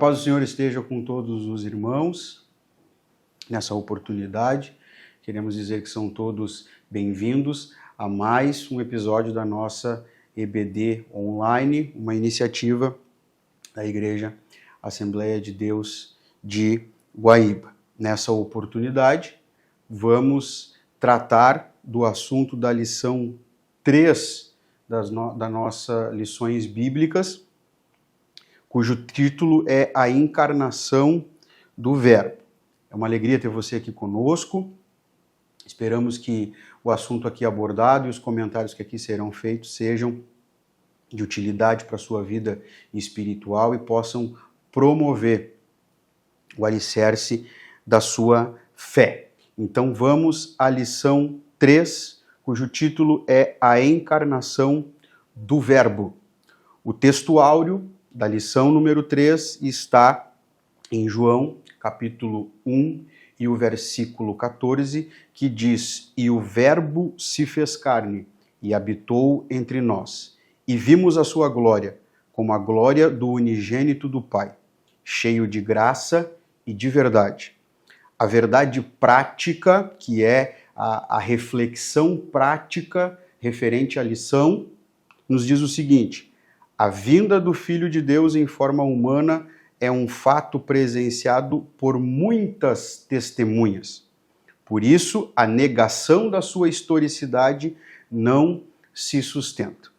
Que a paz do Senhor esteja com todos os irmãos nessa oportunidade. Queremos dizer que são todos bem-vindos a mais um episódio da nossa EBD Online, uma iniciativa da Igreja Assembleia de Deus de Guaíba. Nessa oportunidade, vamos tratar do assunto da lição 3 das nossas lições bíblicas, cujo título é A Encarnação do Verbo. É uma alegria ter você aqui conosco. Esperamos que o assunto aqui abordado e os comentários que aqui serão feitos sejam de utilidade para a sua vida espiritual e possam promover o alicerce da sua fé. Então vamos à lição 3, cujo título é A Encarnação do Verbo. O texto áureo da lição número 3 está em João, capítulo 1 e o versículo 14, que diz: E o Verbo se fez carne e habitou entre nós, e vimos a sua glória, como a glória do unigênito do Pai, cheio de graça e de verdade. A verdade prática, que é a reflexão prática referente à lição, nos diz o seguinte: a vinda do Filho de Deus em forma humana é um fato presenciado por muitas testemunhas. Por isso, a negação da sua historicidade não se sustenta.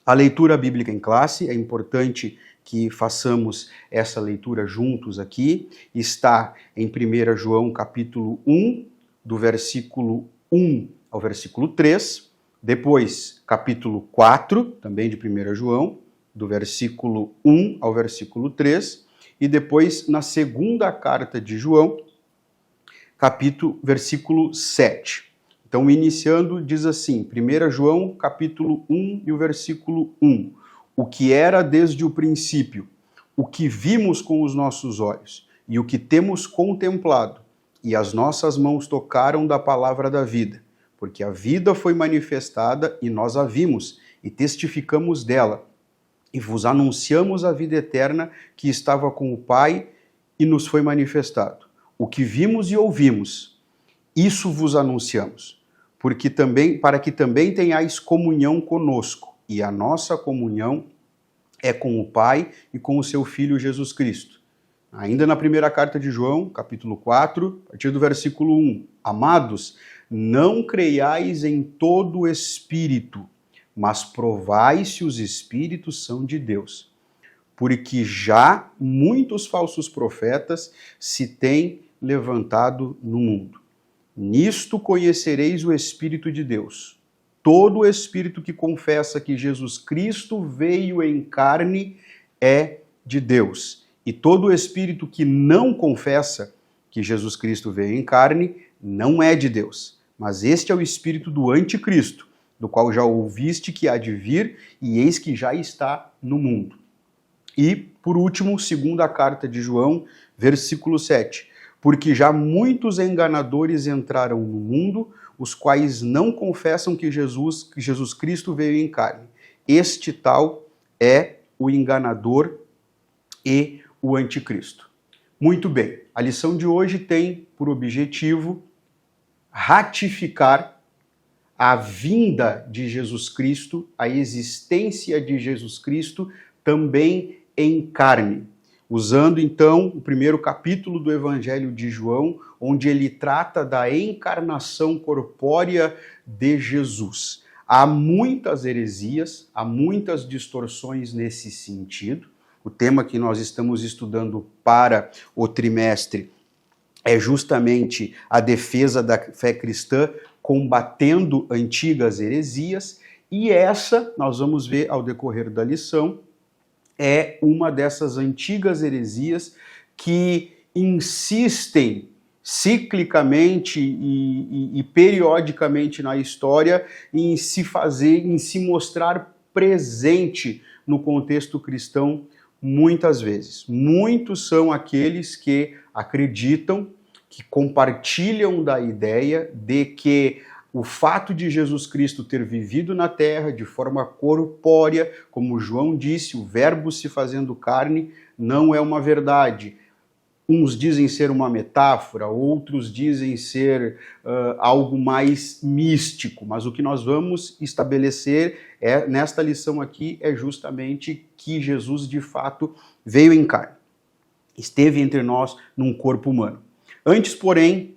A leitura bíblica em classe, é importante que façamos essa leitura juntos aqui, está em 1 João capítulo 1, do versículo 1 ao versículo 3, depois capítulo 4, também de 1 João, do versículo 1 ao versículo 3, e depois na segunda carta de João, versículo 7. Então, iniciando, diz assim, 1 João capítulo 1 e o versículo 1. O que era desde o princípio, o que vimos com os nossos olhos e o que temos contemplado, e as nossas mãos tocaram da palavra da vida, porque a vida foi manifestada e nós a vimos e testificamos dela, e vos anunciamos a vida eterna que estava com o Pai e nos foi manifestado. O que vimos e ouvimos, isso vos anunciamos, para que também tenhais comunhão conosco, e a nossa comunhão é com o Pai e com o seu Filho Jesus Cristo. Ainda na primeira carta de João, capítulo 4, a partir do versículo 1. Amados, não creiais em todo o espírito, mas provai se os espíritos são de Deus. Porque já muitos falsos profetas se têm levantado no mundo. Nisto conhecereis o Espírito de Deus. Todo espírito que confessa que Jesus Cristo veio em carne é de Deus. E todo espírito que não confessa que Jesus Cristo veio em carne não é de Deus. Mas este é o espírito do anticristo, do qual já ouviste que há de vir, e eis que já está no mundo. E, por último, segunda carta de João, versículo 7. Porque já muitos enganadores entraram no mundo, os quais não confessam que Jesus Cristo veio em carne. Este tal é o enganador e o anticristo. Muito bem, a lição de hoje tem por objetivo ratificar a vinda de Jesus Cristo, a existência de Jesus Cristo também em carne. Usando então o primeiro capítulo do Evangelho de João, onde ele trata da encarnação corpórea de Jesus. Há muitas heresias, há muitas distorções nesse sentido. O tema que nós estamos estudando para o trimestre é justamente a defesa da fé cristã, combatendo antigas heresias, e essa, nós vamos ver ao decorrer da lição, é uma dessas antigas heresias que insistem ciclicamente e periodicamente na história em se mostrar presente no contexto cristão muitas vezes. Muitos são aqueles que acreditam, que compartilham da ideia de que o fato de Jesus Cristo ter vivido na terra de forma corpórea, como João disse, o verbo se fazendo carne, não é uma verdade. Uns dizem ser uma metáfora, outros dizem ser algo mais místico, mas o que nós vamos estabelecer nesta lição aqui é justamente que Jesus de fato veio em carne, esteve entre nós num corpo humano. Antes, porém,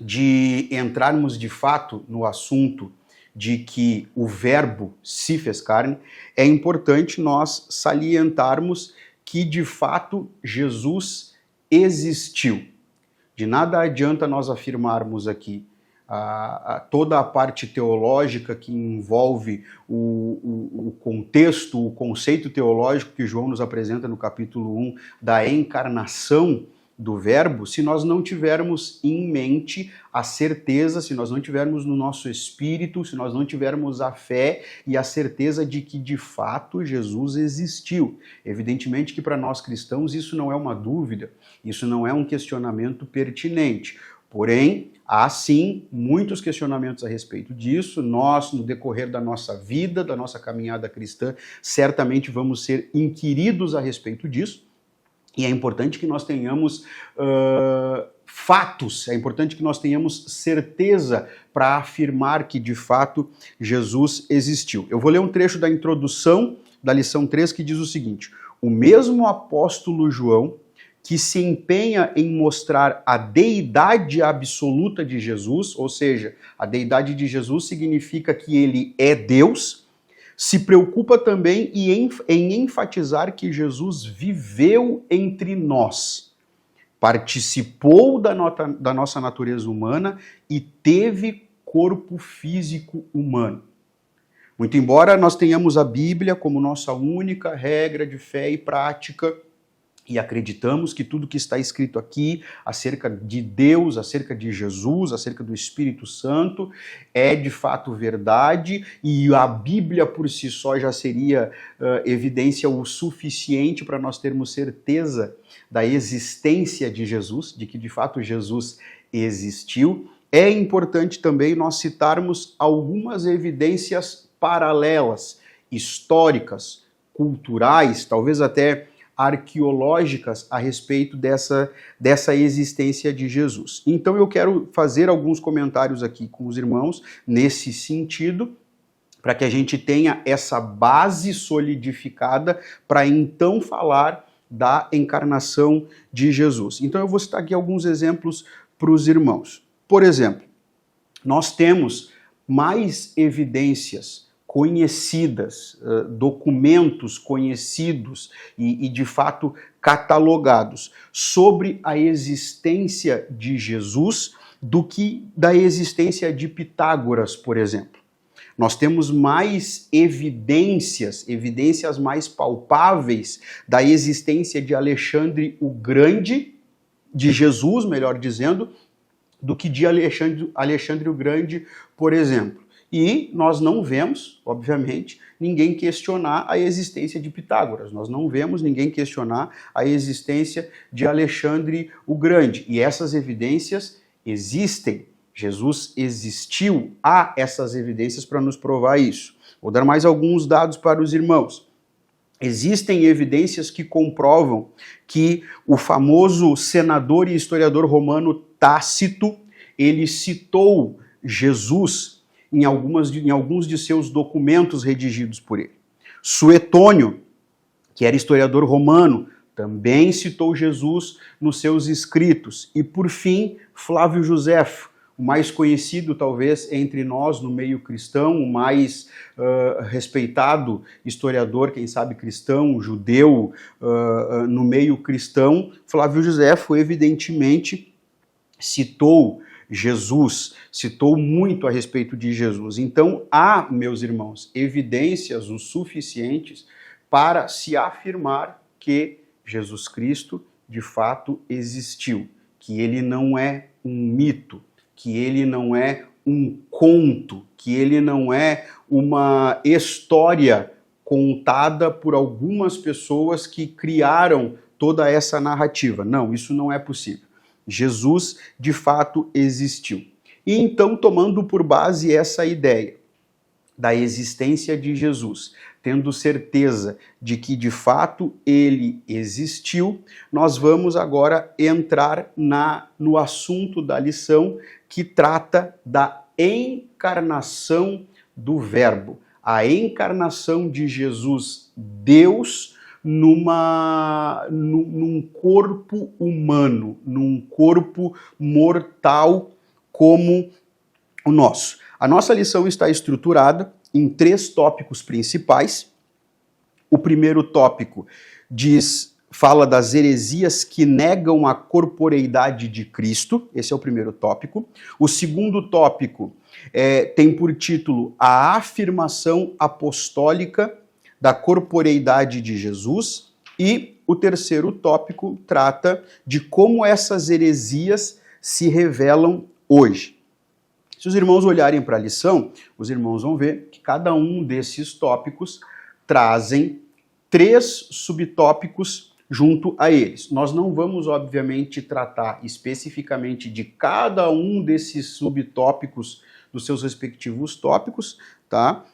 de entrarmos de fato no assunto de que o verbo se fez carne, é importante nós salientarmos que de fato Jesus existiu. De nada adianta nós afirmarmos aqui toda a parte teológica que envolve o contexto, o conceito teológico que João nos apresenta no capítulo 1 da encarnação do verbo, se nós não tivermos em mente a certeza, se nós não tivermos no nosso espírito, se nós não tivermos a fé e a certeza de que de fato Jesus existiu. Evidentemente que para nós cristãos isso não é uma dúvida, isso não é um questionamento pertinente. Porém, há sim muitos questionamentos a respeito disso. Nós, no decorrer da nossa vida, da nossa caminhada cristã, certamente vamos ser inquiridos a respeito disso. E é importante que nós tenhamos fatos, é importante que nós tenhamos certeza para afirmar que, de fato, Jesus existiu. Eu vou ler um trecho da introdução da lição 3 que diz o seguinte: o mesmo apóstolo João, que se empenha em mostrar a deidade absoluta de Jesus, ou seja, a deidade de Jesus significa que ele é Deus, se preocupa também em enfatizar que Jesus viveu entre nós, participou da nossa natureza humana e teve corpo físico humano. Muito embora nós tenhamos a Bíblia como nossa única regra de fé e prática, e acreditamos que tudo que está escrito aqui acerca de Deus, acerca de Jesus, acerca do Espírito Santo, é de fato verdade, e a Bíblia por si só já seria evidência o suficiente para nós termos certeza da existência de Jesus, de que de fato Jesus existiu. É importante também nós citarmos algumas evidências paralelas, históricas, culturais, talvez até arqueológicas a respeito dessa existência de Jesus. Então eu quero fazer alguns comentários aqui com os irmãos nesse sentido, para que a gente tenha essa base solidificada para então falar da encarnação de Jesus. Então eu vou citar aqui alguns exemplos para os irmãos. Por exemplo, nós temos mais evidências conhecidas, documentos conhecidos e de fato catalogados sobre a existência de Jesus do que da existência de Pitágoras, por exemplo. Nós temos mais evidências mais palpáveis da existência de Alexandre o Grande, de Jesus, melhor dizendo, do que de Alexandre o Grande, por exemplo. E nós não vemos, obviamente, ninguém questionar a existência de Pitágoras. Nós não vemos ninguém questionar a existência de Alexandre o Grande. E essas evidências existem. Jesus existiu. Há essas evidências para nos provar isso. Vou dar mais alguns dados para os irmãos. Existem evidências que comprovam que o famoso senador e historiador romano Tácito, ele citou Jesus em alguns de seus documentos redigidos por ele. Suetônio, que era historiador romano, também citou Jesus nos seus escritos. E, por fim, Flávio Joséfo, o mais conhecido, talvez, entre nós no meio cristão, o mais respeitado historiador, quem sabe cristão, judeu, no meio cristão, Flávio Joséfo, evidentemente, citou Jesus, citou muito a respeito de Jesus. Então, há, meus irmãos, evidências o suficientes para se afirmar que Jesus Cristo, de fato, existiu, que ele não é um mito, que ele não é um conto, que ele não é uma história contada por algumas pessoas que criaram toda essa narrativa. Não, isso não é possível. Jesus, de fato, existiu. E então, tomando por base essa ideia da existência de Jesus, tendo certeza de que de fato ele existiu, nós vamos agora entrar no assunto da lição que trata da encarnação do Verbo, a encarnação de Jesus, Deus, num corpo humano, num corpo mortal como o nosso. A nossa lição está estruturada em 3 tópicos principais. O primeiro tópico fala das heresias que negam a corporeidade de Cristo. Esse é o primeiro tópico. O segundo tópico tem por título a afirmação apostólica da corporeidade de Jesus. E o terceiro tópico trata de como essas heresias se revelam hoje. Se os irmãos olharem para a lição, os irmãos vão ver que cada um desses tópicos trazem 3 subtópicos junto a eles. Nós não vamos, obviamente, tratar especificamente de cada um desses subtópicos dos seus respectivos tópicos, tá?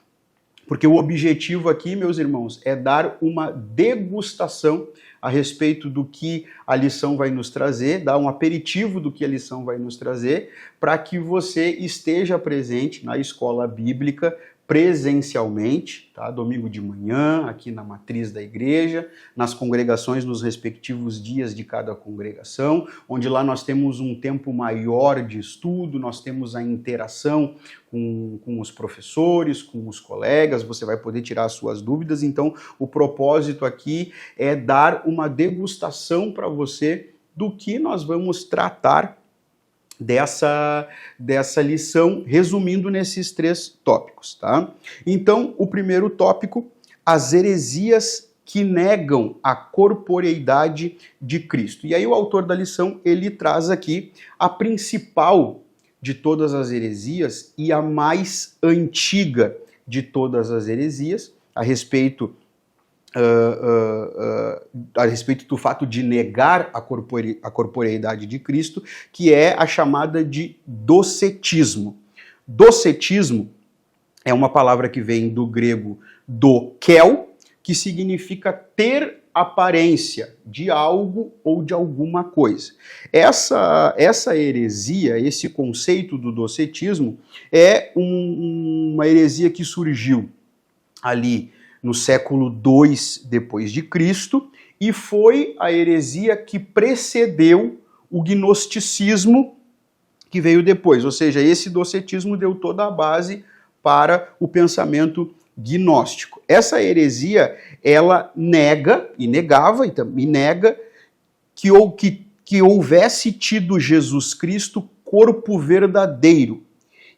Porque o objetivo aqui, meus irmãos, é dar uma degustação a respeito do que a lição vai nos trazer, dar um aperitivo do que a lição vai nos trazer, para que você esteja presente na escola bíblica presencialmente, tá? Domingo de manhã, aqui na matriz da igreja, nas congregações, nos respectivos dias de cada congregação, onde lá nós temos um tempo maior de estudo, nós temos a interação com os professores, com os colegas, você vai poder tirar as suas dúvidas. Então, o propósito aqui é dar uma degustação para você do que nós vamos tratar dessa lição, resumindo nesses 3 tópicos, tá? Então, o primeiro tópico, as heresias que negam a corporeidade de Cristo. E aí o autor da lição, ele traz aqui a principal de todas as heresias e a mais antiga de todas as heresias, a respeito do fato de negar a corporeidade de Cristo, que é a chamada de docetismo. Docetismo é uma palavra que vem do grego dokel, que significa ter aparência de algo ou de alguma coisa. Essa heresia, esse conceito do docetismo, é uma heresia que surgiu ali no século II depois de Cristo, e foi a heresia que precedeu o gnosticismo que veio depois. Ou seja, esse docetismo deu toda a base para o pensamento gnóstico. Essa heresia, ela nega, e negava, e nega, que houvesse tido Jesus Cristo corpo verdadeiro.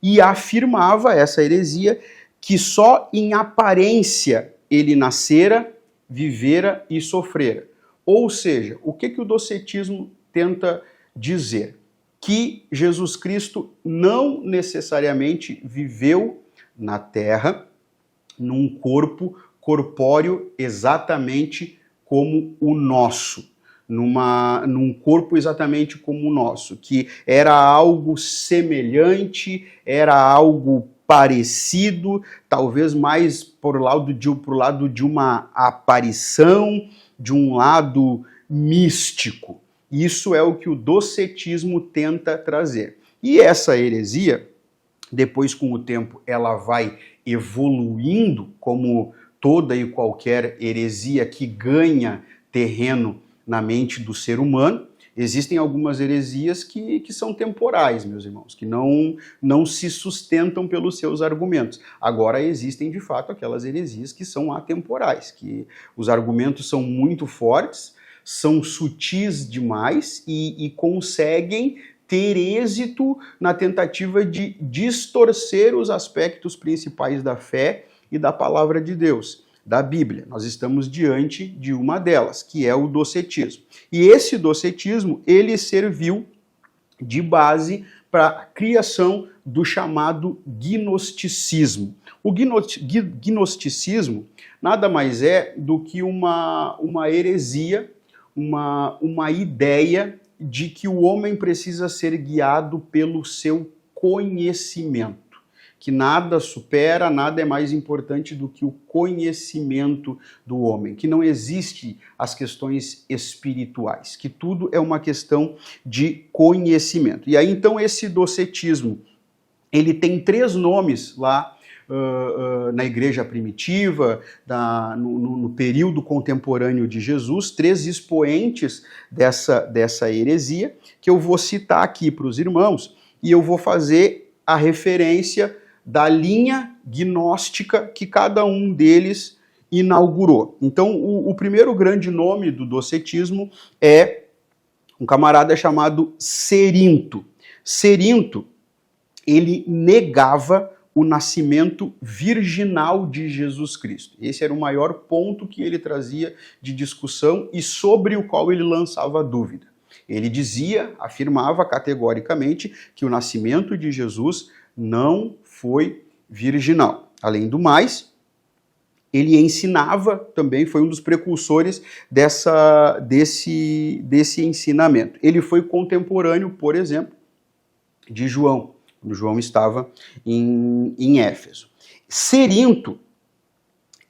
E afirmava, essa heresia, que só em aparência ele nascera, vivera e sofrera. Ou seja, o que o docetismo tenta dizer? Que Jesus Cristo não necessariamente viveu na Terra num corpo corpóreo exatamente como o nosso, num corpo exatamente como o nosso, que era algo semelhante, era algo parecido, talvez mais pro lado de uma aparição, de um lado místico. Isso é o que o docetismo tenta trazer. E essa heresia, depois com o tempo, ela vai evoluindo, como toda e qualquer heresia que ganha terreno na mente do ser humano. Existem algumas heresias que são temporais, meus irmãos, que não se sustentam pelos seus argumentos. Agora, existem, de fato, aquelas heresias que são atemporais, que os argumentos são muito fortes, são sutis demais e conseguem ter êxito na tentativa de distorcer os aspectos principais da fé e da palavra de Deus, da Bíblia. Nós estamos diante de uma delas, que é o docetismo. E esse docetismo, ele serviu de base para a criação do chamado gnosticismo. O gnosticismo nada mais é do que uma heresia, uma ideia de que o homem precisa ser guiado pelo seu conhecimento, que nada supera, nada é mais importante do que o conhecimento do homem, que não existe as questões espirituais, que tudo é uma questão de conhecimento. E aí então esse docetismo, ele tem 3 nomes lá na igreja primitiva, no período contemporâneo de Jesus, 3 expoentes dessa heresia, que eu vou citar aqui para os irmãos, e eu vou fazer a referência da linha gnóstica que cada um deles inaugurou. Então, o primeiro grande nome do docetismo é um camarada chamado Cerinto. Cerinto, ele negava o nascimento virginal de Jesus Cristo. Esse era o maior ponto que ele trazia de discussão e sobre o qual ele lançava dúvida. Ele dizia, afirmava categoricamente que o nascimento de Jesus não foi virginal. Além do mais, ele ensinava também, foi um dos precursores desse ensinamento. Ele foi contemporâneo, por exemplo, de João, quando João estava em Éfeso. Cerinto,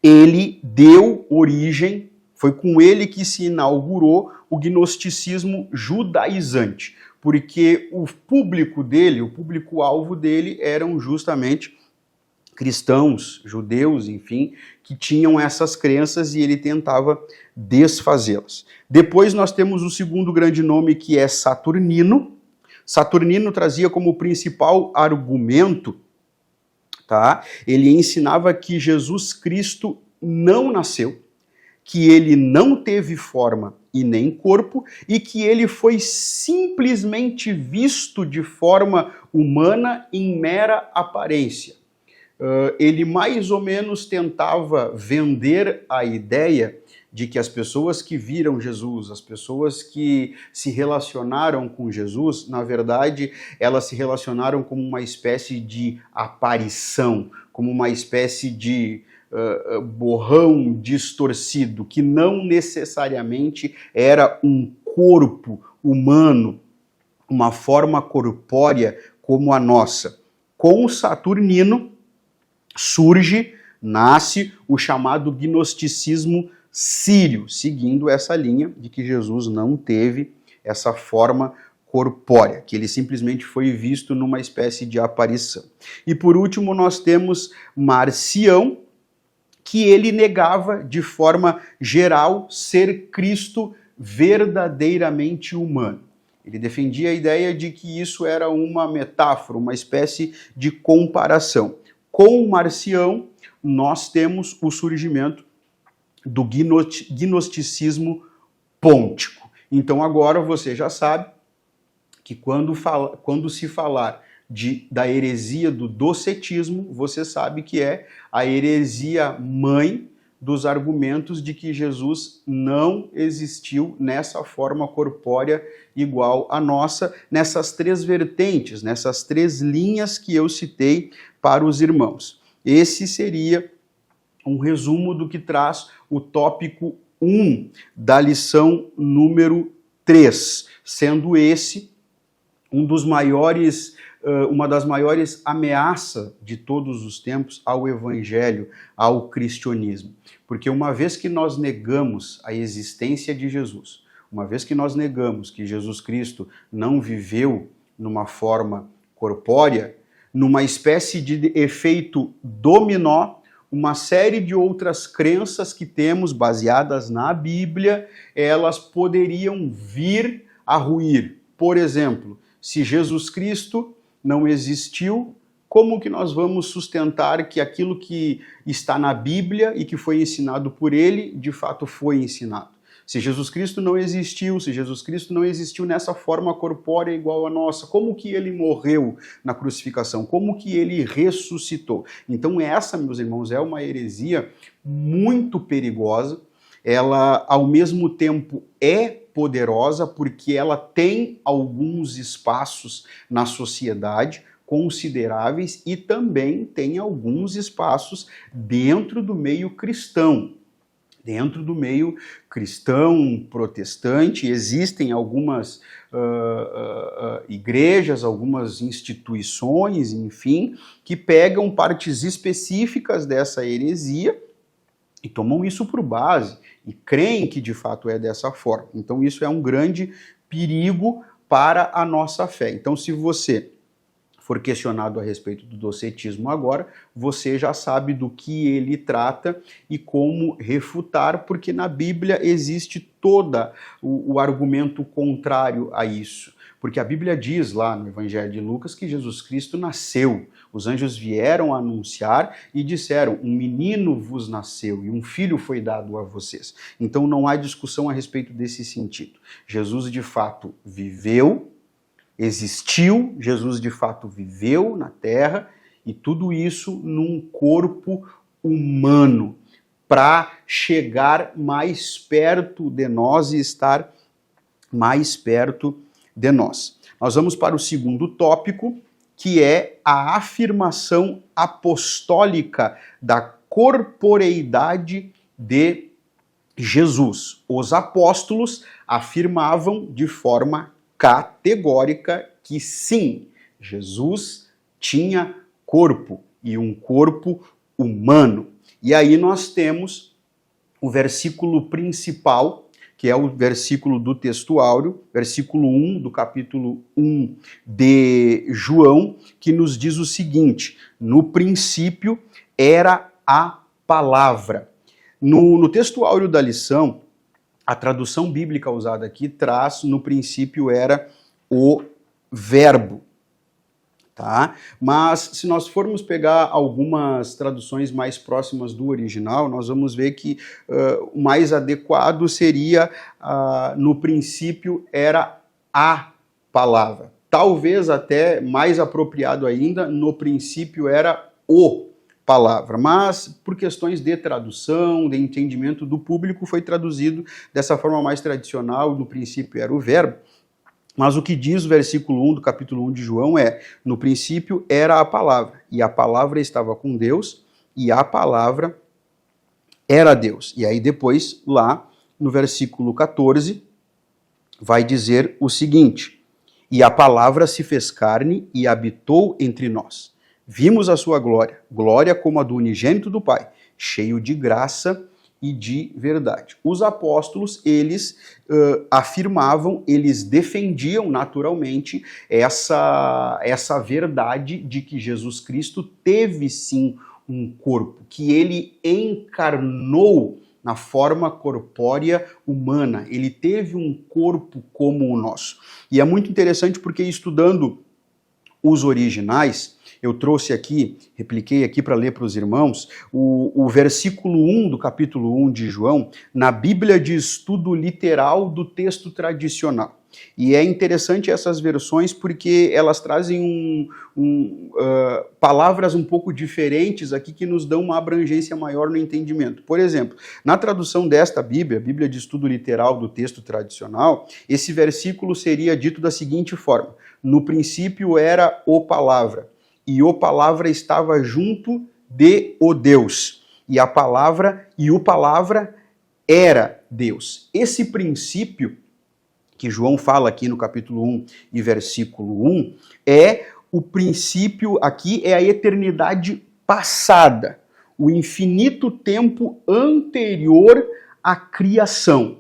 ele deu origem, foi com ele que se inaugurou o gnosticismo judaizante, porque o público dele, o público-alvo dele eram justamente cristãos, judeus, enfim, que tinham essas crenças e ele tentava desfazê-las. Depois nós temos o segundo grande nome, que é Saturnino. Saturnino trazia como principal argumento, tá? Ele ensinava que Jesus Cristo não nasceu, que ele não teve forma e nem corpo, e que ele foi simplesmente visto de forma humana em mera aparência. Ele mais ou menos tentava vender a ideia de que as pessoas que viram Jesus, as pessoas que se relacionaram com Jesus, na verdade, elas se relacionaram como uma espécie de aparição, como uma espécie de borrão distorcido, que não necessariamente era um corpo humano, uma forma corpórea como a nossa. Com Saturnino nasce o chamado gnosticismo sírio, seguindo essa linha de que Jesus não teve essa forma corpórea, que ele simplesmente foi visto numa espécie de aparição. E por último nós temos Marcião, que ele negava de forma geral ser Cristo verdadeiramente humano. Ele defendia a ideia de que isso era uma metáfora, uma espécie de comparação. Com Marcião, nós temos o surgimento do gnosticismo pôntico. Então agora você já sabe que quando se falar da heresia do docetismo, você sabe que é a heresia mãe dos argumentos de que Jesus não existiu nessa forma corpórea igual à nossa, nessas 3 vertentes, nessas 3 linhas que eu citei para os irmãos. Esse seria um resumo do que traz o tópico 1 da lição número 3, sendo esse uma das maiores ameaças de todos os tempos ao evangelho, ao cristianismo. Porque uma vez que nós negamos a existência de Jesus, uma vez que nós negamos que Jesus Cristo não viveu numa forma corpórea, numa espécie de efeito dominó, uma série de outras crenças que temos baseadas na Bíblia, elas poderiam vir a ruir. Por exemplo, se Jesus Cristo não existiu, como que nós vamos sustentar que aquilo que está na Bíblia e que foi ensinado por ele, de fato foi ensinado? Se Jesus Cristo não existiu, se Jesus Cristo não existiu nessa forma corpórea igual a nossa, como que ele morreu na crucificação? Como que ele ressuscitou? Então essa, meus irmãos, é uma heresia muito perigosa. Ela, ao mesmo tempo, é poderosa porque ela tem alguns espaços na sociedade consideráveis e também tem alguns espaços dentro do meio cristão. Dentro do meio cristão, protestante, existem algumas igrejas, algumas instituições, enfim, que pegam partes específicas dessa heresia e tomam isso por base e creem que de fato é dessa forma. Então isso é um grande perigo para a nossa fé. Então se você for questionado a respeito do docetismo agora, você já sabe do que ele trata e como refutar, porque na Bíblia existe todo o argumento contrário a isso. Porque a Bíblia diz lá no Evangelho de Lucas que Jesus Cristo nasceu. Os anjos vieram anunciar e disseram: um menino vos nasceu e um filho foi dado a vocês. Então não há discussão a respeito desse sentido. Jesus de fato viveu, existiu, Jesus de fato viveu na Terra, e tudo isso num corpo humano, para chegar mais perto de nós e estar mais perto de nós. Nós vamos para o segundo tópico, que é a afirmação apostólica da corporeidade de Jesus. Os apóstolos afirmavam de forma categórica que sim, Jesus tinha corpo, e um corpo humano. E aí nós temos o versículo principal, que é o versículo do texto áureo, versículo 1 do capítulo 1 de João, que nos diz o seguinte: no princípio era a palavra. No texto áureo da lição, a tradução bíblica usada aqui traz: no princípio era o verbo. Tá? Mas se nós formos pegar algumas traduções mais próximas do original, nós vamos ver que o mais adequado seria no princípio era a palavra. Talvez até mais apropriado ainda, no princípio era o palavra. Mas por questões de tradução, de entendimento do público, foi traduzido dessa forma mais tradicional: no princípio era o verbo. Mas o que diz o versículo 1 do capítulo 1 de João é: no princípio era a palavra, e a palavra estava com Deus, e a palavra era Deus. E aí depois, lá no versículo 14, vai dizer o seguinte: e a palavra se fez carne e habitou entre nós. Vimos a sua glória, glória como a do unigênito do Pai, cheio de graça e de verdade. Os apóstolos, eles afirmavam, eles defendiam naturalmente essa verdade de que Jesus Cristo teve sim um corpo, que ele encarnou na forma corpórea humana, ele teve um corpo como o nosso. E é muito interessante porque, estudando os originais, eu trouxe aqui, repliquei aqui para ler para os irmãos, o versículo 1 do capítulo 1 de João, na Bíblia de Estudo Literal do Texto Tradicional. E é interessante essas versões porque elas trazem palavras um pouco diferentes aqui que nos dão uma abrangência maior no entendimento. Por exemplo, na tradução desta Bíblia, Bíblia de Estudo Literal do Texto Tradicional, esse versículo seria dito da seguinte forma: no princípio era o Palavra, e o Palavra estava junto de o Deus, e a Palavra e o Palavra era Deus. Esse princípio que João fala aqui no capítulo 1 e versículo 1 é o princípio, aqui é a eternidade passada, o infinito tempo anterior à criação.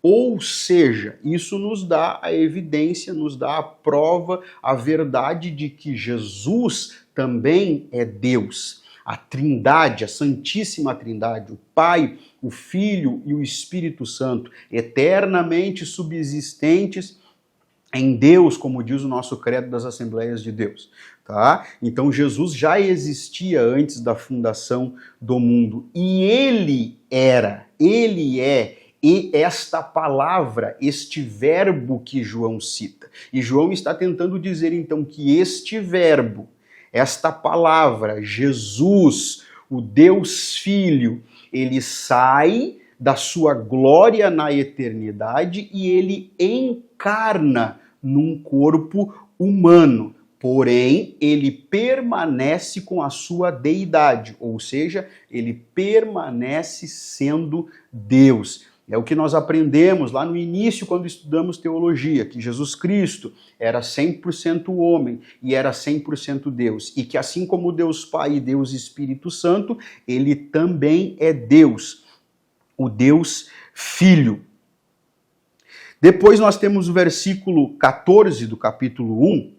Ou seja, isso nos dá a evidência, nos dá a prova, a verdade de que Jesus também é Deus. A Trindade, a Santíssima Trindade, o Pai, o Filho e o Espírito Santo, eternamente subsistentes em Deus, como diz o nosso credo das Assembleias de Deus. Tá? Então Jesus já existia antes da fundação do mundo. E ele é, e esta palavra, este verbo que João cita. E João está tentando dizer então que este verbo, esta palavra, Jesus, o Deus Filho, ele sai da sua glória na eternidade e ele encarna num corpo humano porém ele permanece com a sua deidade, ou seja, ele permanece sendo Deus. É o que nós aprendemos lá no início quando estudamos teologia, que Jesus Cristo era 100% homem e era 100% Deus, e que assim como Deus Pai e Deus Espírito Santo, ele também é Deus, o Deus Filho. Depois nós temos o versículo 14 do capítulo 1,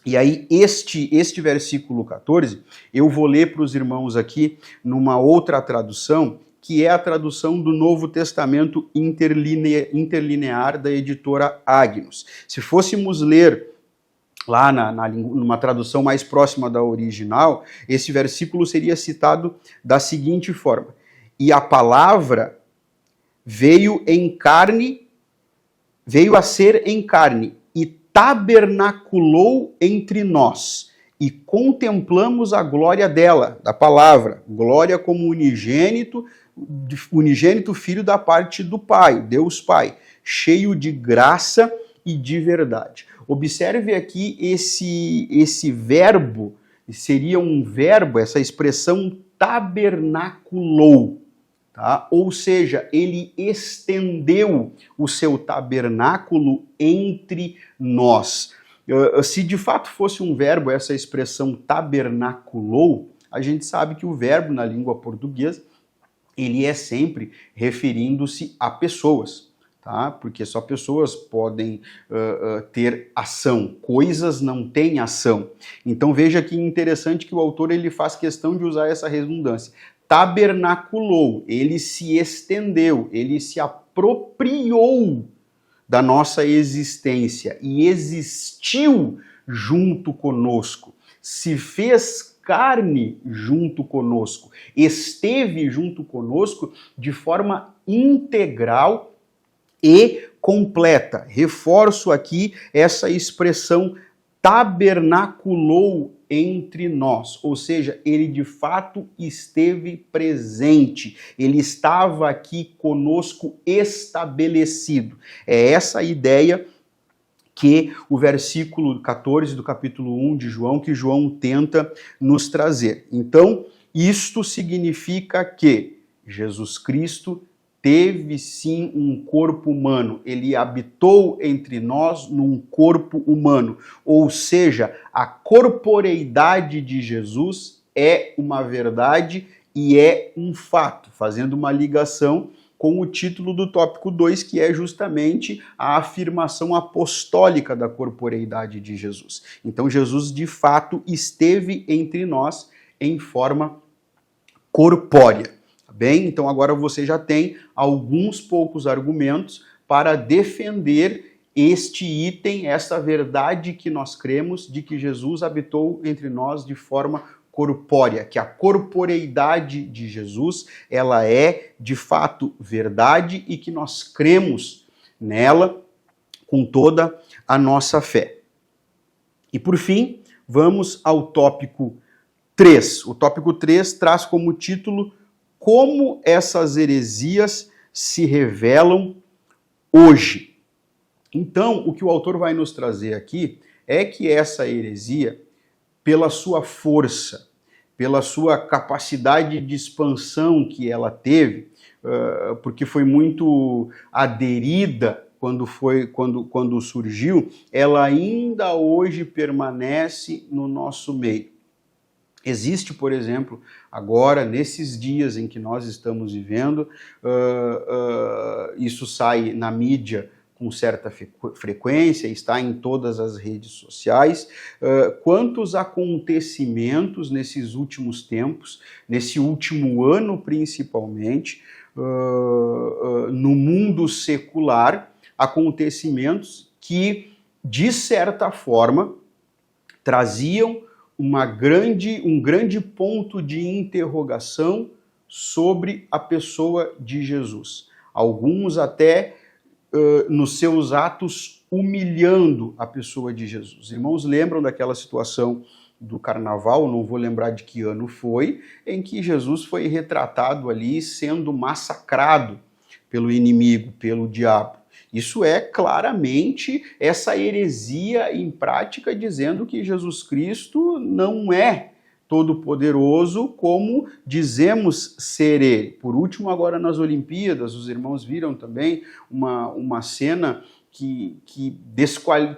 e aí este versículo 14, eu vou ler para os irmãos aqui numa outra tradução, que é a tradução do Novo Testamento interlinear da editora Agnus. Se fôssemos ler lá numa tradução mais próxima da original, esse versículo seria citado da seguinte forma: e a palavra veio a ser em carne, e tabernaculou entre nós, e contemplamos a glória dela, da palavra, glória como unigênito Filho da parte do Pai, Deus Pai, cheio de graça e de verdade. Observe aqui esse verbo, seria um verbo, essa expressão tabernaculou, tá? Ou seja, ele estendeu o seu tabernáculo entre nós. Se de fato fosse um verbo, essa expressão tabernaculou, a gente sabe que o verbo na língua portuguesa ele é sempre referindo-se a pessoas, tá? Porque só pessoas podem ter ação, coisas não têm ação. Então veja que interessante que o autor ele faz questão de usar essa redundância. Tabernaculou, ele se estendeu, ele se apropriou da nossa existência e existiu junto conosco, se fez carne junto conosco, esteve junto conosco de forma integral e completa. Reforço aqui essa expressão tabernaculou entre nós, ou seja, ele de fato esteve presente, ele estava aqui conosco estabelecido. É essa a ideia que o versículo 14 do capítulo 1 de João, que João tenta nos trazer. Então, isto significa que Jesus Cristo teve sim um corpo humano, ele habitou entre nós num corpo humano, ou seja, a corporeidade de Jesus é uma verdade e é um fato, fazendo uma ligação com o título do tópico 2, que é justamente a afirmação apostólica da corporeidade de Jesus. Então, Jesus, de fato, esteve entre nós em forma corpórea. Tá bem? Então, agora você já tem alguns poucos argumentos para defender este item, essa verdade que nós cremos de que Jesus habitou entre nós de forma corpórea, que a corporeidade de Jesus, ela é de fato verdade e que nós cremos nela com toda a nossa fé. E por fim, vamos ao tópico 3. O tópico 3 traz como título Como essas heresias se revelam hoje. Então, o que o autor vai nos trazer aqui é que essa heresia, pela sua força, pela sua capacidade de expansão que ela teve, porque foi muito aderida quando surgiu, ela ainda hoje permanece no nosso meio. Existe, por exemplo, agora, nesses dias em que nós estamos vivendo, isso sai na mídia com certa frequência, está em todas as redes sociais, quantos acontecimentos nesses últimos tempos, nesse último ano principalmente, no mundo secular, acontecimentos que, de certa forma, traziam um grande ponto de interrogação sobre a pessoa de Jesus. Alguns até nos seus atos humilhando a pessoa de Jesus. Irmãos, lembram daquela situação do carnaval, não vou lembrar de que ano foi, em que Jesus foi retratado ali sendo massacrado pelo inimigo, pelo diabo. Isso é claramente essa heresia em prática, dizendo que Jesus Cristo não é todo-poderoso como dizemos ser ele. Por último, agora nas Olimpíadas, os irmãos viram também uma cena que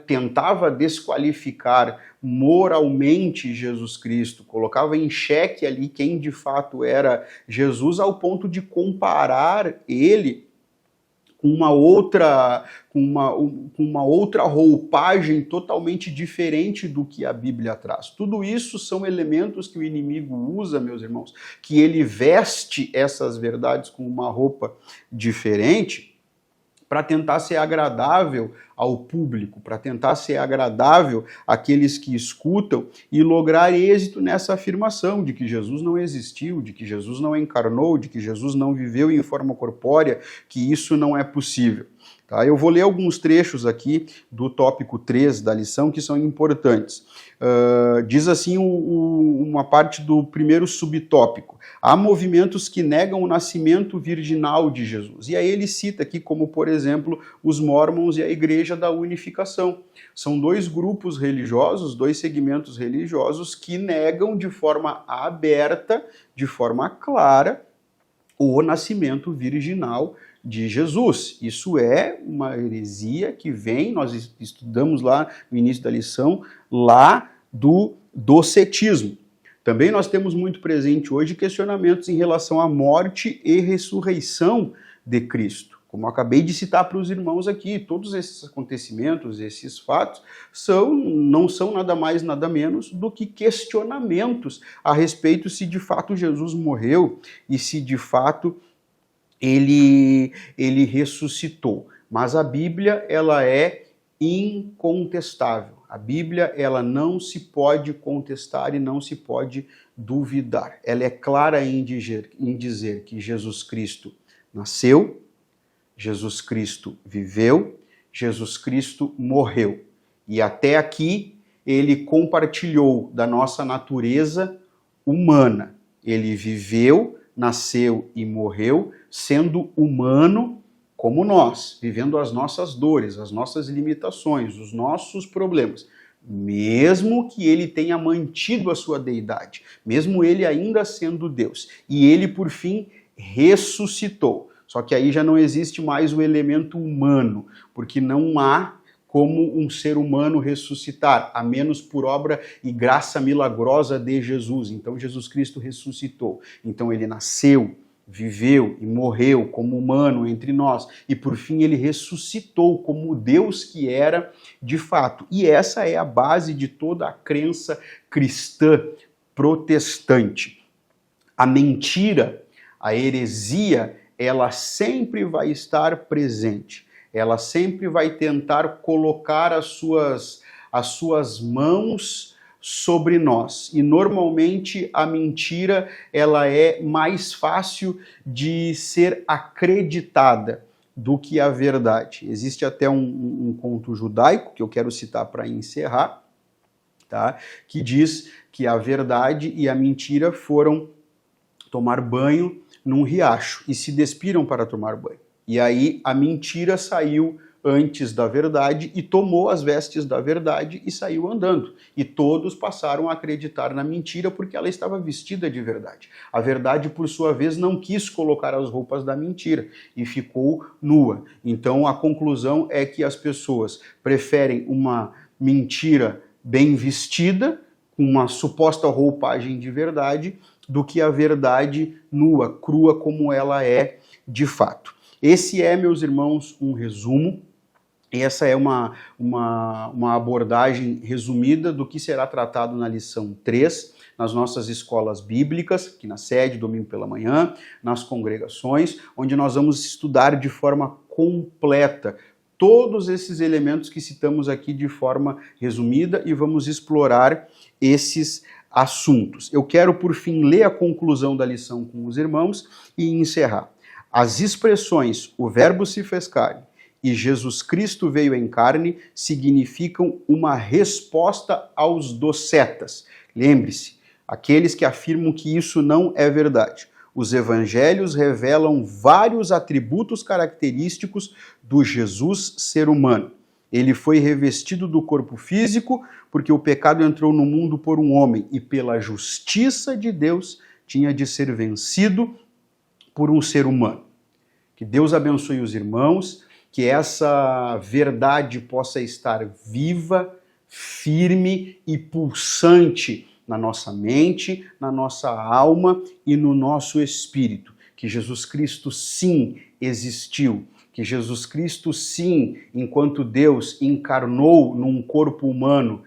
tentava desqualificar moralmente Jesus Cristo, colocava em xeque ali quem de fato era Jesus, ao ponto de comparar ele com uma outra roupagem totalmente diferente do que a Bíblia traz. Tudo isso são elementos que o inimigo usa, meus irmãos, que ele veste essas verdades com uma roupa diferente para tentar ser agradável ao público, para tentar ser agradável àqueles que escutam e lograr êxito nessa afirmação de que Jesus não existiu, de que Jesus não encarnou, de que Jesus não viveu em forma corpórea, que isso não é possível. Tá? Eu vou ler alguns trechos aqui do tópico 3 da lição que são importantes. Diz assim uma parte do primeiro subtópico. Há movimentos que negam o nascimento virginal de Jesus. E aí ele cita aqui como, por exemplo, os Mormons e a Igreja da Unificação. São dois grupos religiosos, dois segmentos religiosos que negam de forma aberta, de forma clara, o nascimento virginal de Jesus. Isso é uma heresia que vem, nós estudamos lá no início da lição, lá do docetismo. Também nós temos muito presente hoje questionamentos em relação à morte e ressurreição de Cristo. Como eu acabei de citar para os irmãos aqui, todos esses acontecimentos, esses fatos, não são nada mais, nada menos do que questionamentos a respeito se de fato Jesus morreu e se de fato ele ressuscitou. Mas a Bíblia, ela é incontestável. A Bíblia, ela não se pode contestar e não se pode duvidar. Ela é clara em dizer que Jesus Cristo nasceu, Jesus Cristo viveu, Jesus Cristo morreu. E até aqui ele compartilhou da nossa natureza humana. Ele viveu, nasceu e morreu, sendo humano como nós, vivendo as nossas dores, as nossas limitações, os nossos problemas. Mesmo que ele tenha mantido a sua deidade, mesmo ele ainda sendo Deus. E ele, por fim, ressuscitou. Só que aí já não existe mais o elemento humano, porque não há como um ser humano ressuscitar, a menos por obra e graça milagrosa de Jesus. Então Jesus Cristo ressuscitou. Então ele nasceu, viveu e morreu como humano entre nós, e por fim ele ressuscitou como Deus que era de fato. E essa é a base de toda a crença cristã protestante. A mentira, a heresia, ela sempre vai estar presente. Ela sempre vai tentar colocar as suas mãos sobre nós. E normalmente a mentira, ela é mais fácil de ser acreditada do que a verdade. Existe até um conto judaico que eu quero citar para encerrar, tá? Que diz que a verdade e a mentira foram tomar banho num riacho e se despiram para tomar banho. E aí a mentira saiu antes da verdade e tomou as vestes da verdade e saiu andando. E todos passaram a acreditar na mentira porque ela estava vestida de verdade. A verdade, por sua vez, não quis colocar as roupas da mentira e ficou nua. Então a conclusão é que as pessoas preferem uma mentira bem vestida, com uma suposta roupagem de verdade, do que a verdade nua, crua como ela é de fato. Esse é, meus irmãos, um resumo. Essa é uma abordagem resumida do que será tratado na lição 3, nas nossas escolas bíblicas, aqui na sede, domingo pela manhã, nas congregações, onde nós vamos estudar de forma completa todos esses elementos que citamos aqui de forma resumida e vamos explorar esses assuntos. Eu quero, por fim, ler a conclusão da lição com os irmãos e encerrar. As expressões "o verbo se fez carne" e "Jesus Cristo veio em carne" significam uma resposta aos docetas. Lembre-se, aqueles que afirmam que isso não é verdade. os evangelhos revelam vários atributos característicos do Jesus ser humano. Ele foi revestido do corpo físico porque o pecado entrou no mundo por um homem e pela justiça de Deus tinha de ser vencido por um ser humano. Que Deus abençoe os irmãos, que essa verdade possa estar viva, firme e pulsante na nossa mente, na nossa alma e no nosso espírito. Que Jesus Cristo sim existiu, que Jesus Cristo sim, enquanto Deus encarnou num corpo humano,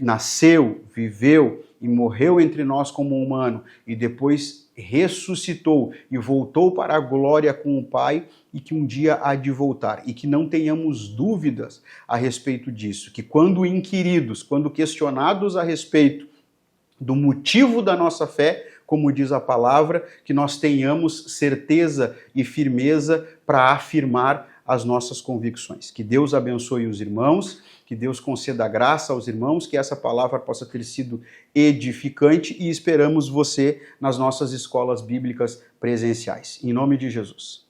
nasceu, viveu e morreu entre nós como humano e depois ressuscitou e voltou para a glória com o Pai e que um dia há de voltar. E que não tenhamos dúvidas a respeito disso, que quando inquiridos, quando questionados a respeito do motivo da nossa fé, como diz a palavra, que nós tenhamos certeza e firmeza para afirmar as nossas convicções. Que Deus abençoe os irmãos, que Deus conceda graça aos irmãos, que essa palavra possa ter sido edificante e esperamos você nas nossas escolas bíblicas presenciais. Em nome de Jesus.